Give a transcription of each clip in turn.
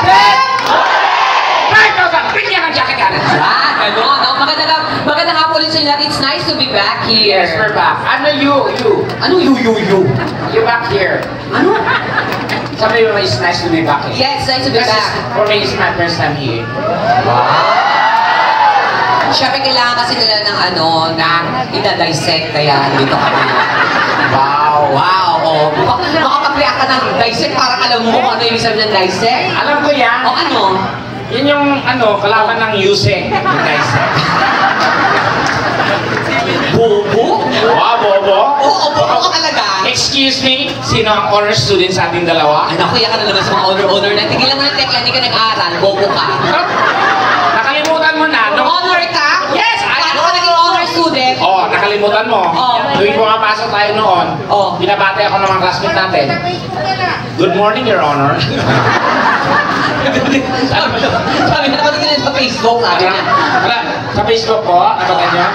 5,000! Bigyan ng jacket ka na. Magandang hapon ulit sa inyo. It's nice to be back here. Yes, we're back. Ano you? Ano you? You back here. Ano? Sabi mo, it's nice to be back here. Yeah, it's nice to be back. For me, it's my first time here. Siyempre, kailangan kasi nila ng ida-dissect, kaya dito kami. Wow. Oh, makapag-react ka ng dissect, parang alam mo kung ano yung sabi ng dissect. Alam ko yan. O ano? Yun yung kalaban ng Yusek. Yung dissect. Bobo? Wow, bobo? Oo, bobo ka talaga. Excuse me, sino ang honor student sa ating dalawa? Ay, naku, yan ka na naman sa mga honor na. Tigilan mo ng tekla, hindi ka nag-aaral, bobo ka. Nakalimutan mo na. Honor ka? Yes! Paano ka naging honor student? Nakalimutan mo. Tuwing pumapasok tayo noon, binabati ako ng mga classmates natin. Good morning, Your Honor. Sabi na naman din sa Facebook, sabi niya. Sa Facebook po, ano ganyan?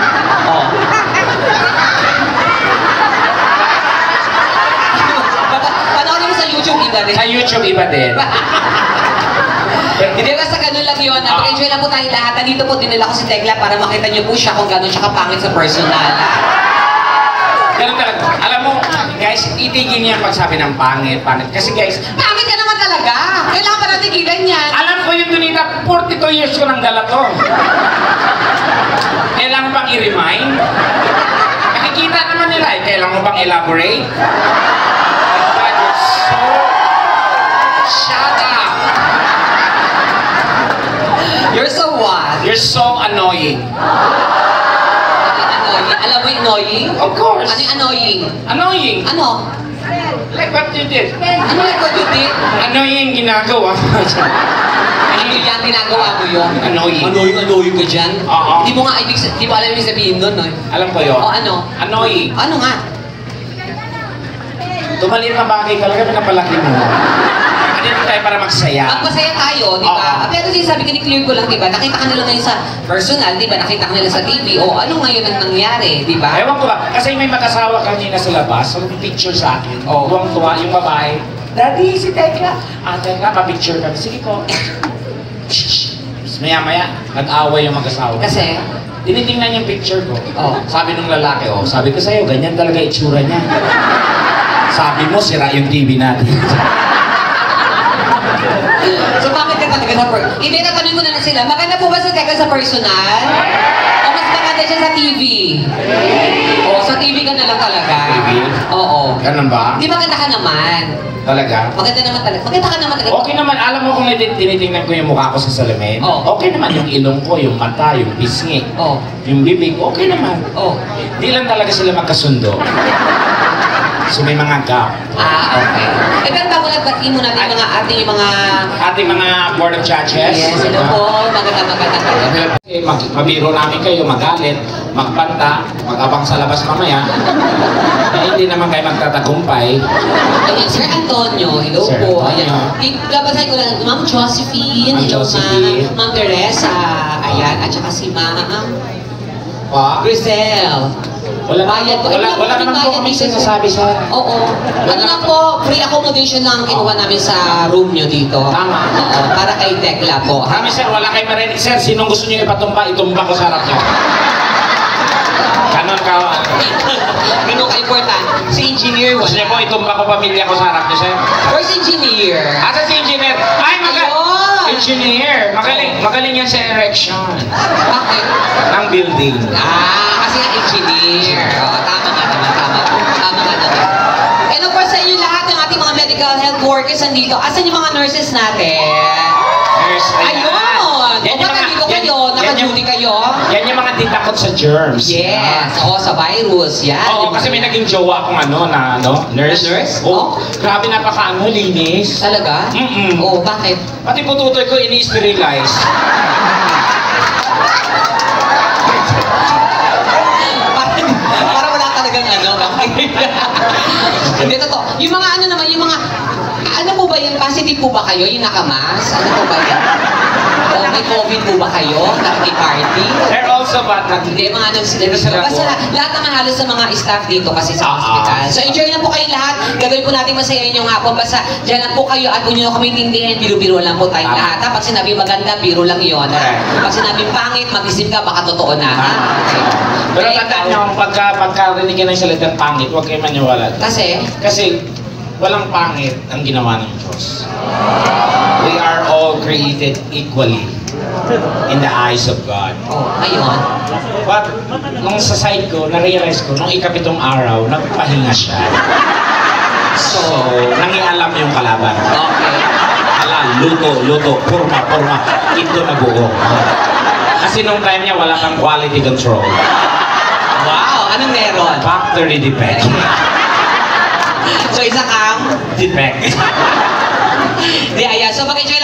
Panoorin mo sa YouTube, iba din. Sa YouTube, iba din. Hindi ba sa ganun lang yun? Enjoy lang po tayo lahat. Nandito po dinala ko si Tekla para makita niyo po siya kung gano'n siya kapangit sa personal. Ganun talaga. Alam mo, guys, itigil niya ang pagsabi ng pangit. Kasi guys, pangit ka naman talaga. Kailangan pa natin tigilan yan. Alam ko yung Donita, 42 years ko nang dala to. Kailangan bang i-remind? Nakikita naman nila eh. Kailangan mo bang elaborate? God, you're so... Shut up! You're so what? You're so annoying. Annoying? Alam mo yung annoying? Of course. Ano yung annoying? Annoying. Ano? Like what you did. Ano like what you did? Annoying ginagawa. Ano yung ginagawa mo yun? Annoying. Annoying ka dyan? Oo. Hindi mo nga hindi mo alam yung sabihin doon, no? Alam ko yun. O ano? Annoying. Ano nga? Tumalit na bagay talaga, pinapalaki mo. Dito tayo para magsaya. Magpasaya tayo, di ba? Pero sinasabi ko, ni-clear ko lang, di ba? Nakita ka nila ngayon sa personal, di ba? Nakita ka nila sa TV. O ano ngayon ang nangyari, di ba? Ewan ko ba? Kasi may mag-asawa kanina sa labas, mag-picture sa akin. Tuwang-tuwa yung babae. Daddy, si Tekla. Tekla, pa-picture kami. Sige po. Maya-maya, nag-away yung mag-asawa. Kasi? Tinitingnan yung picture ko. Sabi nung lalaki, sabi ko sa'yo, ganyan talaga itsura niya. Sabi mo, sira yung TV natin. So bakit ka talaga sa personal? Hindi, tatanungin ko na lang sila, maganda po ba sa Tekla sa personal? O mas maganda siya sa TV? Sa TV ka na lang talaga. TV? Oo. Ganun ba? Di maganda ka naman. Talaga? Maganda naman talaga. Maganda ka naman talaga. Okay naman, alam mo kung tinitingnan ko yung mukha ko sa salamin. Okay naman yung ilong ko, yung mata, yung pisngi, yung bibig, okay naman. Di lang talaga sila magkasundo. So may mga gap. Okay. Pero bago nagbatiin mo natin ating mga board of judges. Yes, hello po. Maganda. Mabiro namin kayo, magalit, magpanta, mag-abang sa labas mamaya. Hindi naman kayo magtatagumpay. Ayan, Sir Antonio, hello Sir po. Antonio. Ayan. Labasan ko lang, Ma'am Josephine, hello Ma'am Teresa, ayan, at saka si Ma'am Grisel. Wala naman po kami sinasabi sa... Oo. Ano lang po, free accommodation lang kinuha namin sa room nyo dito. Tama. Oo, para kay Tekla po. Kami sir, wala kayo marinig. Sir, sinong gusto nyo ipatumba, itumba ko sa harap nyo. Ganon ka. Ganun ka-important. Si engineer, Gusto niyo po itumba ko pamilya ko sa harap nyo, sir? Where's engineer? Asa si engineer? Ay, engineer. Magaling yan sa erection. Bakit? Ng building. Kasi engineer. Tama nga naman. And of course, sa inyo lahat ng ating mga medical health workers nandito. Asan yung mga nurses natin? Nurse. Ayun! Yan yung nandito kayo, naka-duty kayo. Yan yung mga ditakot sa germs. Yes. Sa virus. Yan. Kasi may naging jowa akong nurse. Nurse? Grabe linis. Talaga? Bakit? Pati pututoy ko ini-sterilize. Para wala talagang Hindi, totoo. Yung mga ano po ba yun? Positive po ba kayo? Yung nakamas? Ano po ba yan? O, may COVID po ba kayo? Nakiki-party? They're also but Hindi, mga ano sila dito. Basta lahat naman halos sa mga staff dito kasi sa hospital. So enjoy lang po kayong lahat. Gagawin po natin masayahin yung hapon. Basta dyan lang po kayo at kung nyo kami tindihan, biro-biro lang po tayong lahat. Ha? Pag sinabi maganda, biro lang yun. Pag sinabi pangit, mag-isip ka, baka totoo na. Ha? Pero tandaan nyo, pagkarinig ka ng salitang pangit, huwag kayo maniwala. Kasi walang pangit ang ginawa ng Diyos. We are all created equally in the eyes of God. Oh, ayun. But, nung sa side ko, na-realize ko, nung ikapitong araw, nagpahinga siya. So, nangialam yung kalaban. Okay. Ala, luto, purma, ito na buo. Kasi nung time niya, wala kang quality control. Wow, anong meron? Factory defect. So, isa kang? Defect. Di, ayan. So, mag-enjoy